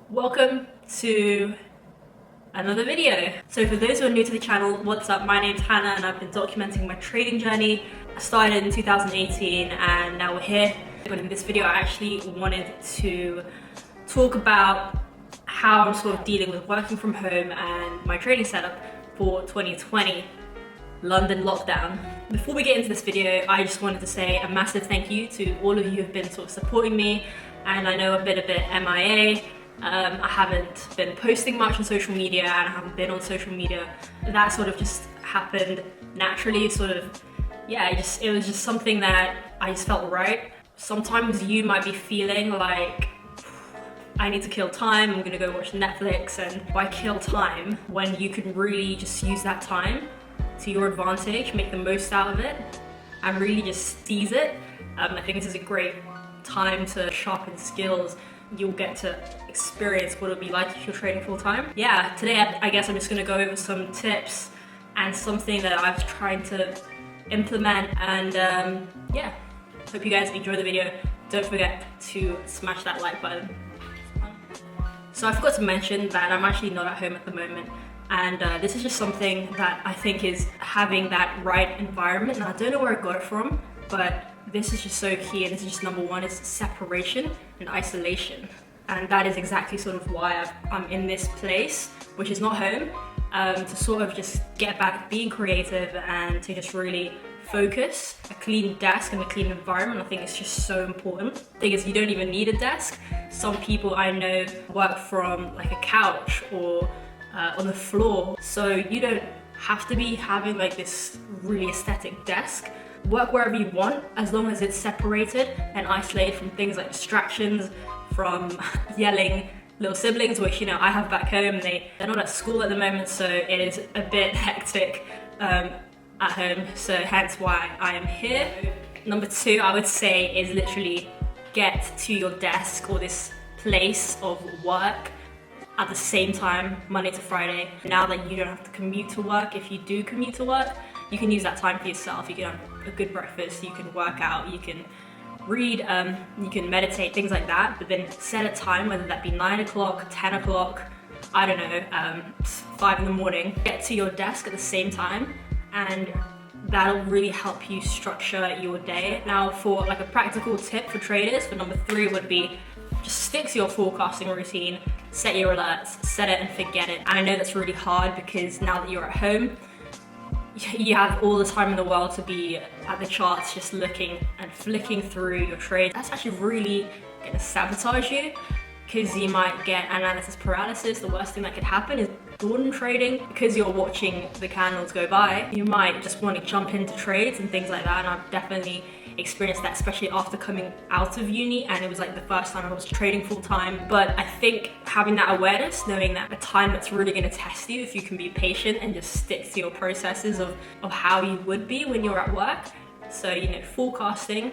Welcome to another video. So for those who are new to the channel, what's up? My name's Hannah and I've been documenting my trading journey. I started in 2018 and now we're here. But in this video I actually wanted to talk about how I'm sort of dealing with working from home and my trading setup for 2020 London lockdown. Before we get into this video, I just wanted to say a massive thank you to all of you who have been sort of supporting me, and I know I've been a bit MIA. I haven't been posting much on social media and I haven't been on social media. That sort of just happened naturally, it was just something that I just felt right. Sometimes you might be feeling like, I need to kill time, I'm gonna go watch Netflix, and why kill time when you can really just use that time to your advantage, make the most out of it, and really just seize it. I think this is a great time to sharpen skills. You'll get to experience what it'll be like if you're trading full time. Yeah, today I guess I'm just gonna go over some tips and something that I've tried to implement, and yeah, hope you guys enjoy the video. Don't forget to smash that like button. So I forgot to mention that I'm actually not at home at the moment, and this is just something that I think is having that right environment. And I don't know where I got it from, but this is just so key, and this is just number one, is separation and isolation. And that is exactly sort of why I'm in this place, which is not home, to sort of just get back being creative and to just really focus. A clean desk and a clean environment, I think it's just so important. The thing is, you don't even need a desk. Some people I know work from like a couch or on the floor, so you don't have to be having like this really aesthetic desk. Work wherever you want, as long as it's separated and isolated from things like distractions, from yelling little siblings, which, you know, I have back home. They're not at school at the moment, so it is a bit hectic at home, so hence why I am here. Number two, I would say, is literally get to your desk or this place of work at the same time, Monday to Friday. Now that you don't have to commute to work, if you do commute to work, you can use that time for yourself. You can have a good breakfast, you can work out, you can read, you can meditate, things like that. But then set a time, whether that be 9 o'clock, 10 o'clock, I don't know, 5 in the morning. Get to your desk at the same time, and that'll really help you structure your day. Now, for like a practical tip for traders, for number three would be just stick to your forecasting routine, set your alerts, set it and forget it. And I know that's really hard because now that you're at home, you have all the time in the world to be at the charts, just looking and flicking through your trades. That's actually really gonna sabotage you, because you might get analysis paralysis. The worst thing that could happen is boredom trading. Because you're watching the candles go by, you might just want to jump into trades and things like that. And I've definitely experienced that, especially after coming out of uni, and it was like the first time I was trading full time. But I think having that awareness, knowing that a time that's really going to test you if you can be patient and just stick to your processes of how you would be when you're at work. So, you know, forecasting,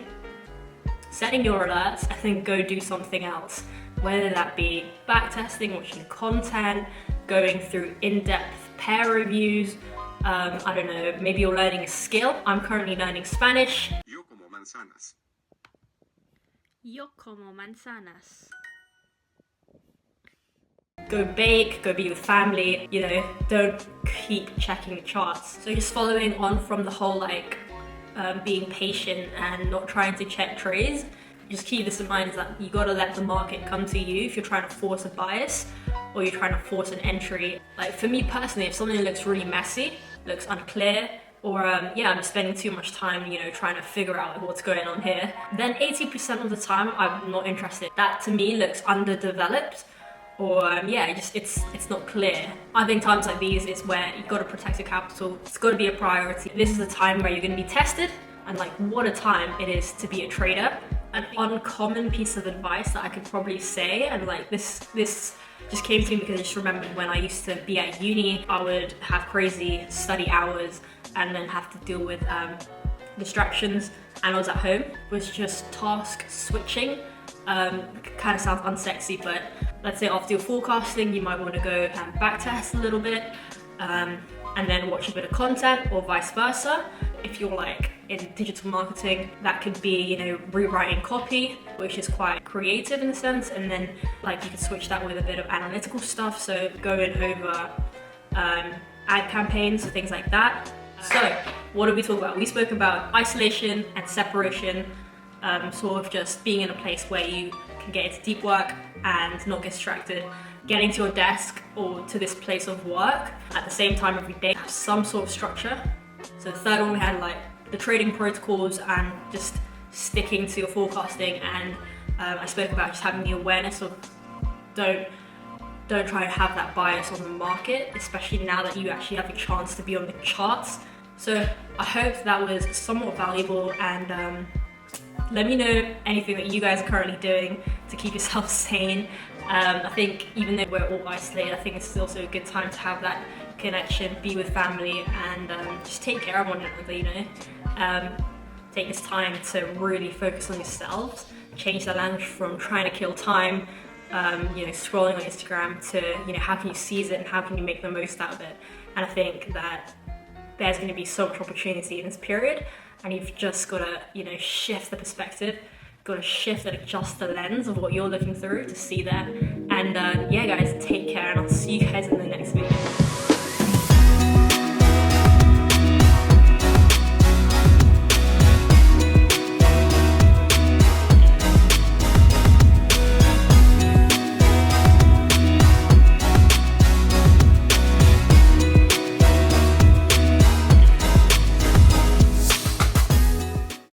setting your alerts, and then go do something else. Whether that be backtesting, watching content, going through in-depth pair reviews, I don't know, maybe you're learning a skill. I'm currently learning Spanish. Yo como manzanas. Yo como manzanas. Go bake, go be with family, you know, don't keep checking the charts. So just following on from the whole like being patient and not trying to check trades, just keep this in mind, is that you gotta let the market come to you if you're trying to force a bias or you're trying to force an entry. Like for me personally, if something looks really messy, looks unclear, or yeah, I'm spending too much time, you know, trying to figure out what's going on here, then 80% of the time I'm not interested. That to me looks underdeveloped, or yeah, it's not clear. I think times like these is where you've got to protect your capital. It's got to be a priority. This is a time where you're going to be tested, and like what a time it is to be a trader. An uncommon piece of advice that I could probably say, and like this just came to me because I just remembered when I used to be at uni, I would have crazy study hours and then have to deal with distractions, and I was at home, was just task switching. Kind of sounds unsexy, but let's say after your forecasting, you might want to go and backtest a little bit, and then watch a bit of content, or vice versa. if you're like in digital marketing, that could be, you know, rewriting copy, which is quite creative in a sense, and then like you can switch that with a bit of analytical stuff, so going over ad campaigns, things like that. So what did we talk about? We spoke about isolation and separation, sort of just being in a place where you can get into deep work and not get distracted, getting to your desk or to this place of work at the same time every day, have some sort of structure. So the third one, we had like the trading protocols and just sticking to your forecasting, and I spoke about just having the awareness of don't try to have that bias on the market, especially now that you actually have a chance to be on the charts. So I hope that was somewhat valuable, and let me know anything that you guys are currently doing to keep yourself sane. I think even though we're all isolated, I think it's also a good time to have that connection, be with family, and just take care of one another, you know. Take this time to really focus on yourselves, change the language from trying to kill time, you know, scrolling on Instagram, to, you know, how can you seize it and how can you make the most out of it. And I think that there's going to be so much opportunity in this period, and you've just got to, you know, shift the perspective, got to shift and adjust the lens of what you're looking through to see that. And yeah guys, take care, and I'll see you guys in the next video.